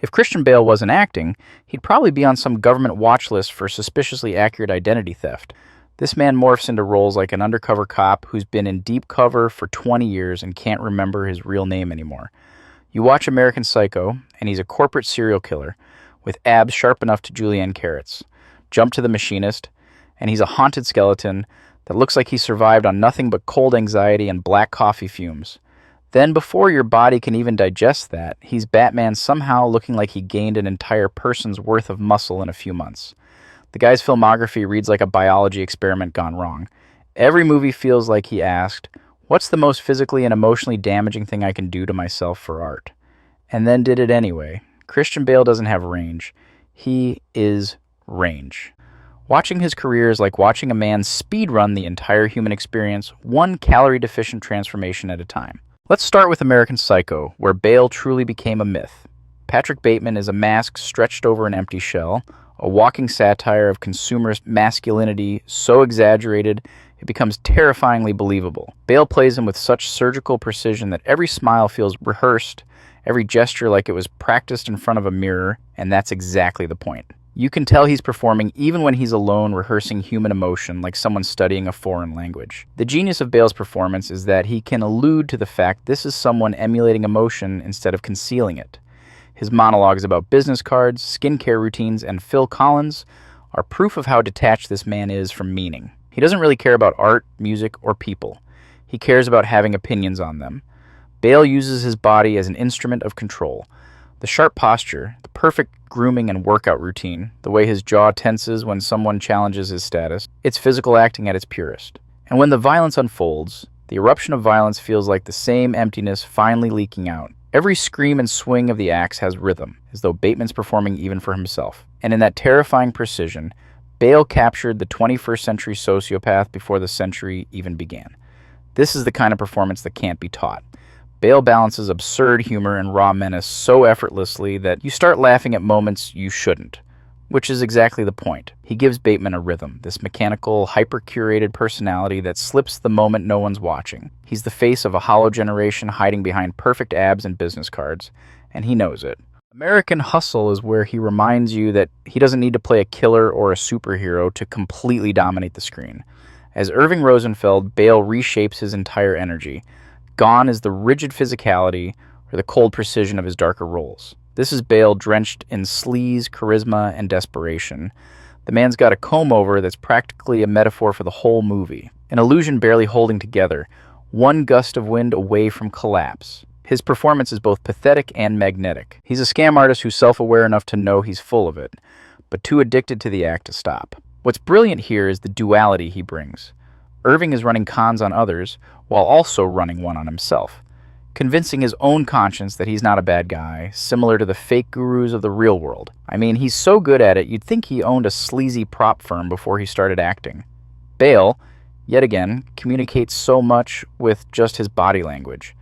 If Christian Bale wasn't acting, he'd probably be on some government watch list for suspiciously accurate identity theft. This man morphs into roles like an undercover cop who's been in deep cover for 20 years and can't remember his real name anymore. You watch American Psycho, and he's a corporate serial killer with abs sharp enough to julienne carrots. Jump to The Machinist, and he's a haunted skeleton that looks like he survived on nothing but cold anxiety and black coffee fumes. Then, before your body can even digest that, he's Batman somehow looking like he gained an entire person's worth of muscle in a few months. The guy's filmography reads like a biology experiment gone wrong. Every movie feels like he asked, what's the most physically and emotionally damaging thing I can do to myself for art? And then did it anyway. Christian Bale doesn't have range. He is range. Watching his career is like watching a man speedrun the entire human experience, one calorie-deficient transformation at a time. Let's start with American Psycho, where Bale truly became a myth. Patrick Bateman is a mask stretched over an empty shell, a walking satire of consumerist masculinity so exaggerated it becomes terrifyingly believable. Bale plays him with such surgical precision that every smile feels rehearsed, every gesture like it was practiced in front of a mirror, and that's exactly the point. You can tell he's performing even when he's alone rehearsing human emotion like someone studying a foreign language. The genius of Bale's performance is that he can allude to the fact this is someone emulating emotion instead of concealing it. His monologues about business cards, skincare routines, and Phil Collins are proof of how detached this man is from meaning. He doesn't really care about art, music, or people. He cares about having opinions on them. Bale uses his body as an instrument of control. The sharp posture, the perfect grooming and workout routine, the way his jaw tenses when someone challenges his status, it's physical acting at its purest. And when the violence unfolds, the eruption of violence feels like the same emptiness finally leaking out. Every scream and swing of the axe has rhythm, as though Bateman's performing even for himself. And in that terrifying precision, Bale captured the 21st century sociopath before the century even began. This is the kind of performance that can't be taught. Bale balances absurd humor and raw menace so effortlessly that you start laughing at moments you shouldn't, which is exactly the point. He gives Bateman a rhythm, this mechanical, hyper-curated personality that slips the moment no one's watching. He's the face of a hollow generation hiding behind perfect abs and business cards, and he knows it. American Hustle is where he reminds you that he doesn't need to play a killer or a superhero to completely dominate the screen. As Irving Rosenfeld, Bale reshapes his entire energy. Gone is the rigid physicality or the cold precision of his darker roles. This is Bale drenched in sleaze, charisma, and desperation. The man's got a comb-over that's practically a metaphor for the whole movie, an illusion barely holding together, one gust of wind away from collapse. His performance is both pathetic and magnetic. He's a scam artist who's self-aware enough to know he's full of it, but too addicted to the act to stop. What's brilliant here is the duality he brings. Irving is running cons on others while also running one on himself, convincing his own conscience that he's not a bad guy, similar to the fake gurus of the real world. I mean, he's so good at it, you'd think he owned a sleazy prop firm before he started acting. Bale, yet again, communicates so much with just his body language.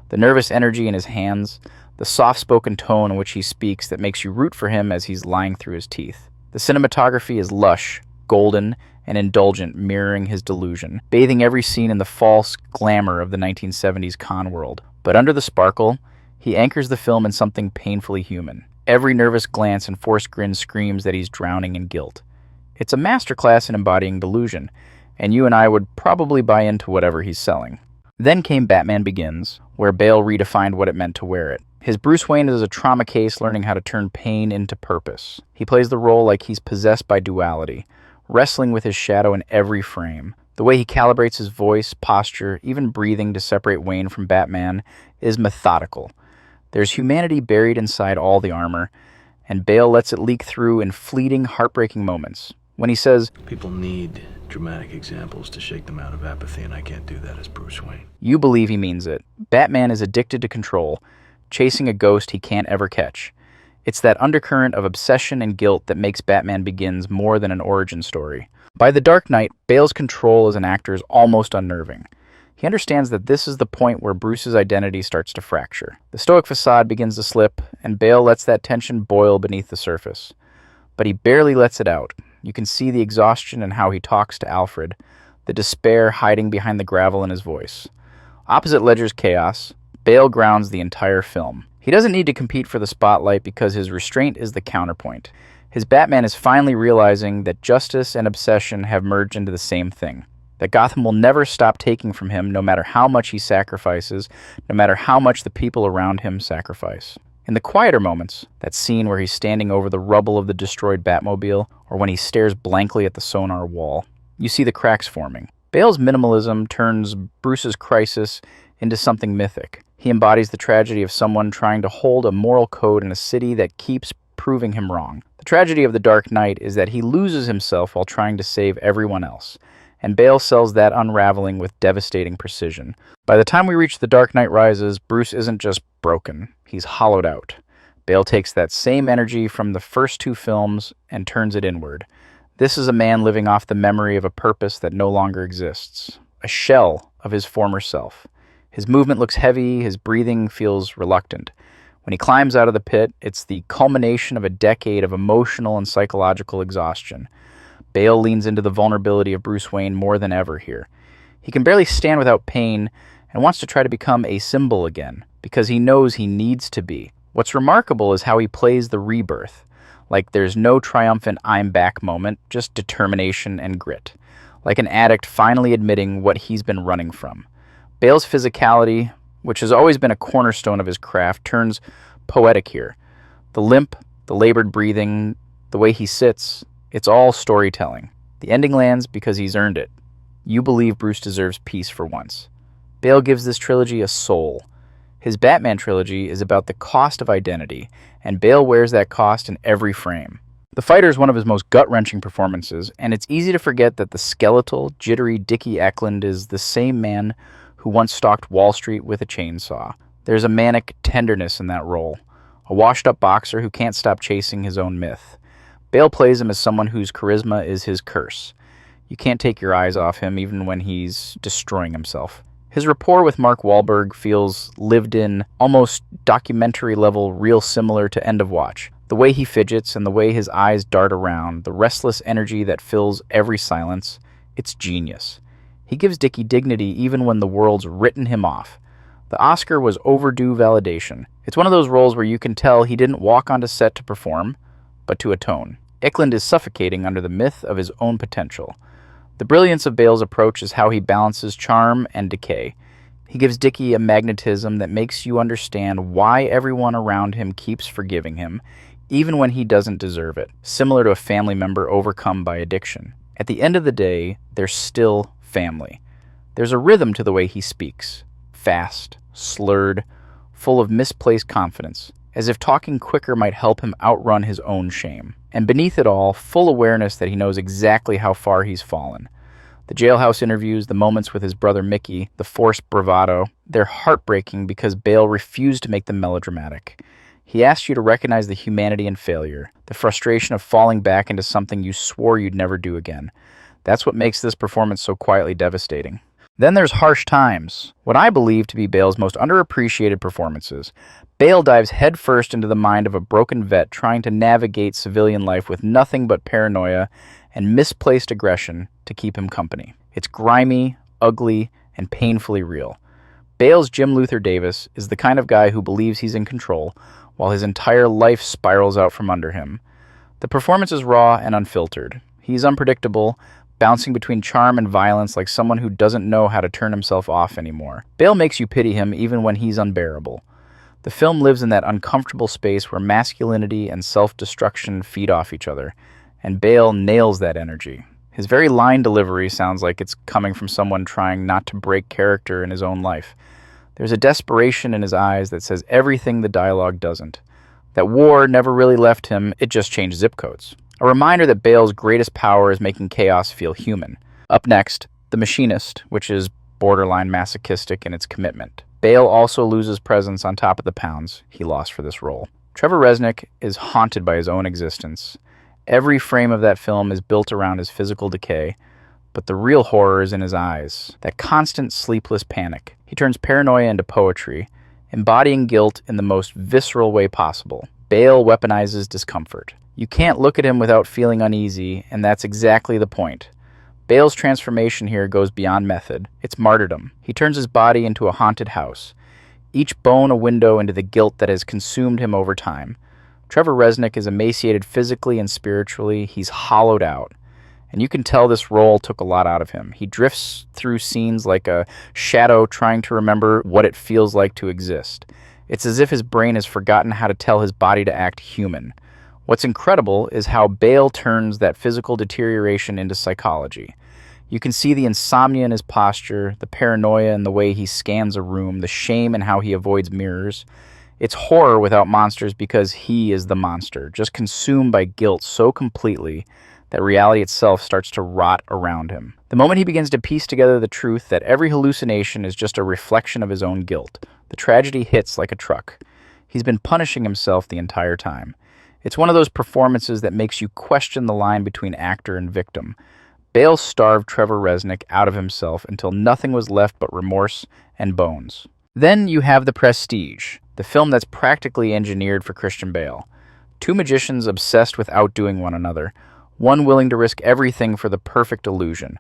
The nervous energy in his hands, the soft-spoken tone in which he speaks that makes you root for him as he's lying through his teeth. The cinematography is lush, golden, and indulgent, mirroring his delusion, bathing every scene in the false glamour of the 1970s con world. But under the sparkle, he anchors the film in something painfully human. Every nervous glance and forced grin screams that he's drowning in guilt. It's a masterclass in embodying delusion, and you and I would probably buy into whatever he's selling. Then came Batman Begins, where Bale redefined what it meant to wear it. His Bruce Wayne is a trauma case learning how to turn pain into purpose. He plays the role like he's possessed by duality, wrestling with his shadow in every frame. The way he calibrates his voice, posture, even breathing to separate Wayne from Batman is methodical. There's humanity buried inside all the armor, and Bale lets it leak through in fleeting, heartbreaking moments. When he says, "People need dramatic examples to shake them out of apathy, and I can't do that as Bruce Wayne," you believe he means it. Batman is addicted to control, chasing a ghost he can't ever catch. It's that undercurrent of obsession and guilt that makes Batman Begins more than an origin story. By The Dark Knight, Bale's control as an actor is almost unnerving. He understands that this is the point where Bruce's identity starts to fracture. The stoic facade begins to slip, and Bale lets that tension boil beneath the surface. But he barely lets it out. You can see the exhaustion in how he talks to Alfred, the despair hiding behind the gravel in his voice. Opposite Ledger's chaos, Bale grounds the entire film. He doesn't need to compete for the spotlight because his restraint is the counterpoint. His Batman is finally realizing that justice and obsession have merged into the same thing. That Gotham will never stop taking from him no matter how much he sacrifices, no matter how much the people around him sacrifice. In the quieter moments, that scene where he's standing over the rubble of the destroyed Batmobile, or when he stares blankly at the sonar wall, you see the cracks forming. Bale's minimalism turns Bruce's crisis into something mythic. He embodies the tragedy of someone trying to hold a moral code in a city that keeps proving him wrong. The tragedy of the Dark Knight is that he loses himself while trying to save everyone else, and Bale sells that unraveling with devastating precision. By the time we reach The Dark Knight Rises, Bruce isn't just broken, he's hollowed out. Bale takes that same energy from the first two films and turns it inward. This is a man living off the memory of a purpose that no longer exists, a shell of his former self. His movement looks heavy, his breathing feels reluctant. When he climbs out of the pit, it's the culmination of a decade of emotional and psychological exhaustion. Bale leans into the vulnerability of Bruce Wayne more than ever here. He can barely stand without pain and wants to try to become a symbol again, because he knows he needs to be. What's remarkable is how he plays the rebirth. Like there's no triumphant I'm back moment, just determination and grit. Like an addict finally admitting what he's been running from. Bale's physicality, which has always been a cornerstone of his craft, turns poetic here. The limp, the labored breathing, the way he sits, it's all storytelling. The ending lands because he's earned it. You believe Bruce deserves peace for once. Bale gives this trilogy a soul. His Batman trilogy is about the cost of identity, and Bale wears that cost in every frame. The Fighter is one of his most gut-wrenching performances, and it's easy to forget that the skeletal, jittery Dickie Eklund is the same man who once stalked Wall Street with a chainsaw. There's a manic tenderness in that role, a washed-up boxer who can't stop chasing his own myth. Bale plays him as someone whose charisma is his curse. You can't take your eyes off him even when he's destroying himself. His rapport with Mark Wahlberg feels lived in, almost documentary-level, real similar to End of Watch. The way he fidgets and the way his eyes dart around, the restless energy that fills every silence, it's genius. He gives Dickie dignity even when the world's written him off. The Oscar was overdue validation. It's one of those roles where you can tell he didn't walk onto set to perform, but to atone. Eklund is suffocating under the myth of his own potential. The brilliance of Bale's approach is how he balances charm and decay. He gives Dickie a magnetism that makes you understand why everyone around him keeps forgiving him, even when he doesn't deserve it, similar to a family member overcome by addiction. At the end of the day, they're still family. There's a rhythm to the way he speaks, fast, slurred, full of misplaced confidence, as if talking quicker might help him outrun his own shame. And beneath it all, full awareness that he knows exactly how far he's fallen. The jailhouse interviews, the moments with his brother Mickey, the forced bravado, they're heartbreaking because Bale refused to make them melodramatic. He asked you to recognize the humanity in failure, the frustration of falling back into something you swore you'd never do again. That's what makes this performance so quietly devastating. Then there's Harsh Times, what I believe to be Bale's most underappreciated performances. Bale dives headfirst into the mind of a broken vet trying to navigate civilian life with nothing but paranoia and misplaced aggression to keep him company. It's grimy, ugly, and painfully real. Bale's Jim Luther Davis is the kind of guy who believes he's in control while his entire life spirals out from under him. The performance is raw and unfiltered. He's unpredictable, bouncing between charm and violence like someone who doesn't know how to turn himself off anymore. Bale makes you pity him even when he's unbearable. The film lives in that uncomfortable space where masculinity and self-destruction feed off each other, and Bale nails that energy. His very line delivery sounds like it's coming from someone trying not to break character in his own life. There's a desperation in his eyes that says everything the dialogue doesn't. That war never really left him, it just changed zip codes. A reminder that Bale's greatest power is making chaos feel human. Up next, The Machinist, which is borderline masochistic in its commitment. Bale also loses presence on top of the pounds he lost for this role. Trevor Resnick is haunted by his own existence. Every frame of that film is built around his physical decay, but the real horror is in his eyes, that constant sleepless panic. He turns paranoia into poetry, embodying guilt in the most visceral way possible. Bale weaponizes discomfort. You can't look at him without feeling uneasy, and that's exactly the point. Bale's transformation here goes beyond method. It's martyrdom. He turns his body into a haunted house. each bone a window into the guilt that has consumed him over time. Trevor Resnick is emaciated physically and spiritually. He's hollowed out. And you can tell this role took a lot out of him. He drifts through scenes like a shadow trying to remember what it feels like to exist. It's as if his brain has forgotten how to tell his body to act human. What's incredible is how Bale turns that physical deterioration into psychology. You can see the insomnia in his posture, the paranoia in the way he scans a room, the shame in how he avoids mirrors. It's horror without monsters because he is the monster, just consumed by guilt so completely that reality itself starts to rot around him. The moment he begins to piece together the truth that every hallucination is just a reflection of his own guilt, the tragedy hits like a truck. He's been punishing himself the entire time. It's one of those performances that makes you question the line between actor and victim. Bale starved Trevor Resnick out of himself until nothing was left but remorse and bones. Then you have The Prestige, the film that's practically engineered for Christian Bale. Two magicians obsessed with outdoing one another, one willing to risk everything for the perfect illusion.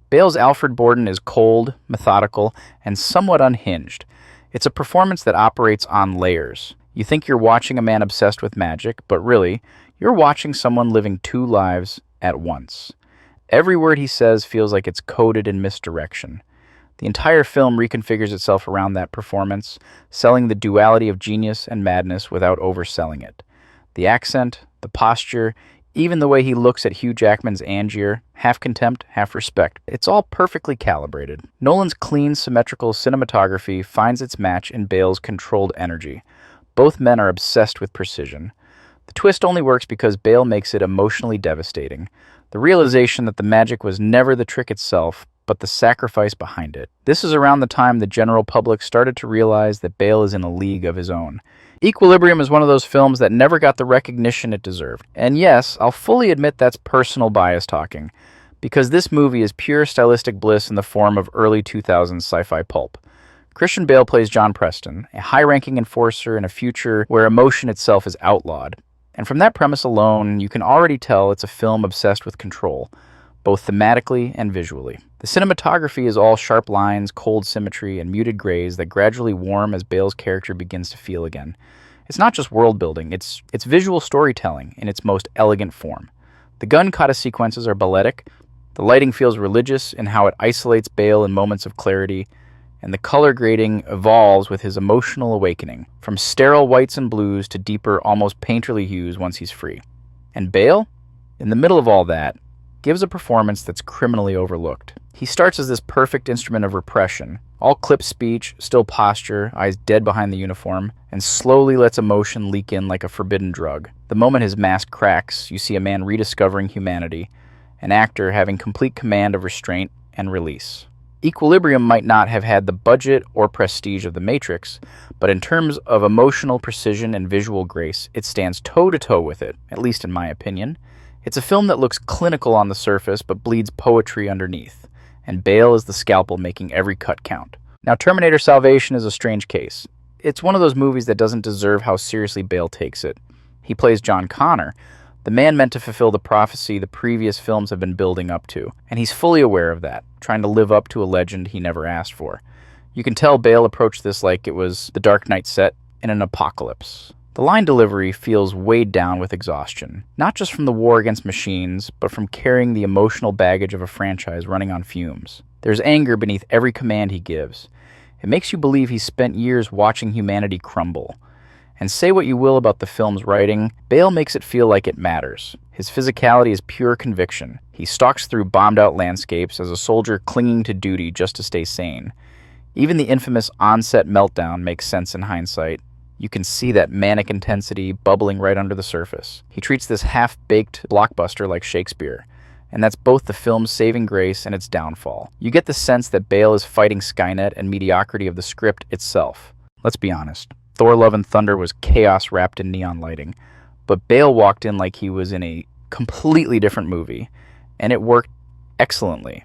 Bale's Alfred Borden is cold, methodical, and somewhat unhinged. It's a performance that operates on layers. You think you're watching a man obsessed with magic, but really, you're watching someone living two lives at once. Every word he says feels like it's coded in misdirection. The entire film reconfigures itself around that performance, selling the duality of genius and madness without overselling it. The accent, the posture, even the way he looks at Hugh Jackman's Angier, half contempt, half respect, it's all perfectly calibrated. Nolan's clean, symmetrical cinematography finds its match in Bale's controlled energy. Both men are obsessed with precision. The twist only works because Bale makes it emotionally devastating. The realization that the magic was never the trick itself, but the sacrifice behind it. This is around the time the general public started to realize that Bale is in a league of his own. Equilibrium is one of those films that never got the recognition it deserved. And yes, I'll fully admit that's personal bias talking, because this movie is pure stylistic bliss in the form of early 2000s sci-fi pulp. Christian Bale plays John Preston, a high-ranking enforcer in a future where emotion itself is outlawed. And from that premise alone, you can already tell it's a film obsessed with control, both thematically and visually. The cinematography is all sharp lines, cold symmetry, and muted grays that gradually warm as Bale's character begins to feel again. It's not just world building, it's visual storytelling in its most elegant form. The gun kata sequences are balletic, the lighting feels religious in how it isolates Bale in moments of clarity, and the color grading evolves with his emotional awakening, from sterile whites and blues to deeper, almost painterly hues once he's free. And Bale, in the middle of all that, gives a performance that's criminally overlooked. He starts as this perfect instrument of repression, all clipped speech, still posture, eyes dead behind the uniform, and slowly lets emotion leak in like a forbidden drug. The moment his mask cracks, you see a man rediscovering humanity, an actor having complete command of restraint and release. Equilibrium might not have had the budget or prestige of The Matrix, but in terms of emotional precision and visual grace, it stands toe-to-toe with it, at least in my opinion. It's a film that looks clinical on the surface but bleeds poetry underneath, and Bale is the scalpel making every cut count. Now, Terminator Salvation is a strange case. It's one of those movies that doesn't deserve how seriously Bale takes it. He plays John Connor, the man meant to fulfill the prophecy the previous films have been building up to, and he's fully aware of that, trying to live up to a legend he never asked for. You can tell Bale approached this like it was the Dark Knight set in an apocalypse. The line delivery feels weighed down with exhaustion, not just from the war against machines, but from carrying the emotional baggage of a franchise running on fumes. There's anger beneath every command he gives. It makes you believe he's spent years watching humanity crumble. And say what you will about the film's writing, Bale makes it feel like it matters. His physicality is pure conviction. He stalks through bombed-out landscapes as a soldier clinging to duty just to stay sane. Even the infamous on-set meltdown makes sense in hindsight. You can see that manic intensity bubbling right under the surface. He treats this half-baked blockbuster like Shakespeare, and that's both the film's saving grace and its downfall. You get the sense that Bale is fighting Skynet and mediocrity of the script itself. Let's be honest. Thor: Love and Thunder was chaos wrapped in neon lighting, but Bale walked in like he was in a completely different movie, and it worked excellently.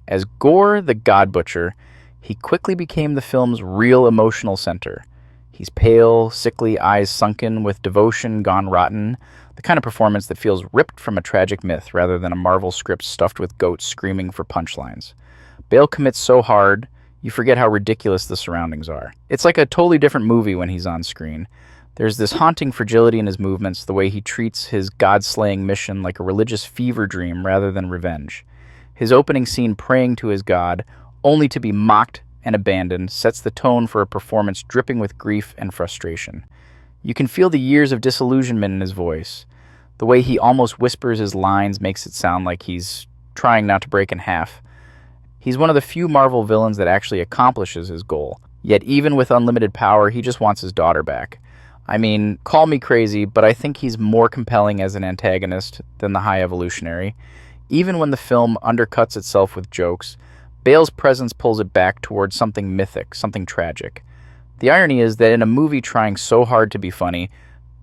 As Gore the God Butcher, he quickly became the film's real emotional center. He's pale, sickly, eyes sunken, with devotion gone rotten, the kind of performance that feels ripped from a tragic myth rather than a Marvel script stuffed with goats screaming for punchlines. Bale commits so hard, You forget how ridiculous the surroundings are. It's like a totally different movie when he's on screen. There's this haunting fragility in his movements, the way he treats his god-slaying mission like a religious fever dream rather than revenge. His opening scene praying to his god, only to be mocked and abandoned, sets the tone for a performance dripping with grief and frustration. You can feel the years of disillusionment in his voice. The way he almost whispers his lines makes it sound like he's trying not to break in half. He's one of the few Marvel villains that actually accomplishes his goal. Yet even with unlimited power, he just wants his daughter back. I mean, call me crazy, but I think he's more compelling as an antagonist than the High Evolutionary. Even when the film undercuts itself with jokes, Bale's presence pulls it back towards something mythic, something tragic. The irony is that in a movie trying so hard to be funny,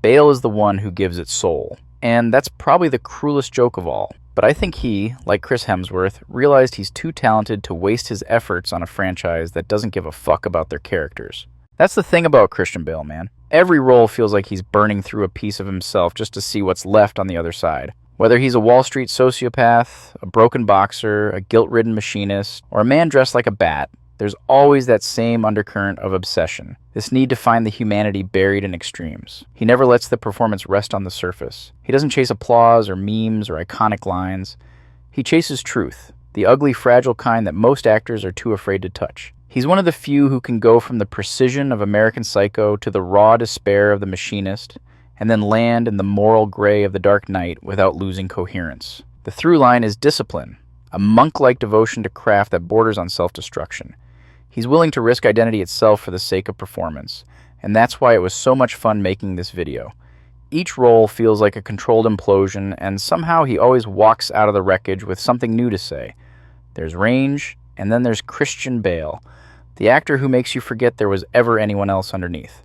Bale is the one who gives it soul. And that's probably the cruelest joke of all. But I think he, like Chris Hemsworth, realized he's too talented to waste his efforts on a franchise that doesn't give a fuck about their characters. That's the thing about Christian Bale, man. Every role feels like he's burning through a piece of himself just to see what's left on the other side. Whether he's a Wall Street sociopath, a broken boxer, a guilt-ridden machinist, or a man dressed like a bat, there's always that same undercurrent of obsession, this need to find the humanity buried in extremes. He never lets the performance rest on the surface. He doesn't chase applause or memes or iconic lines. He chases truth, the ugly, fragile kind that most actors are too afraid to touch. He's one of the few who can go from the precision of American Psycho to the raw despair of The Machinist, and then land in the moral gray of The Dark Knight without losing coherence. The through line is discipline, a monk-like devotion to craft that borders on self-destruction. He's willing to risk identity itself for the sake of performance, and that's why it was so much fun making this video. Each role feels like a controlled implosion, and somehow he always walks out of the wreckage with something new to say. There's range, and then there's Christian Bale, the actor who makes you forget there was ever anyone else underneath.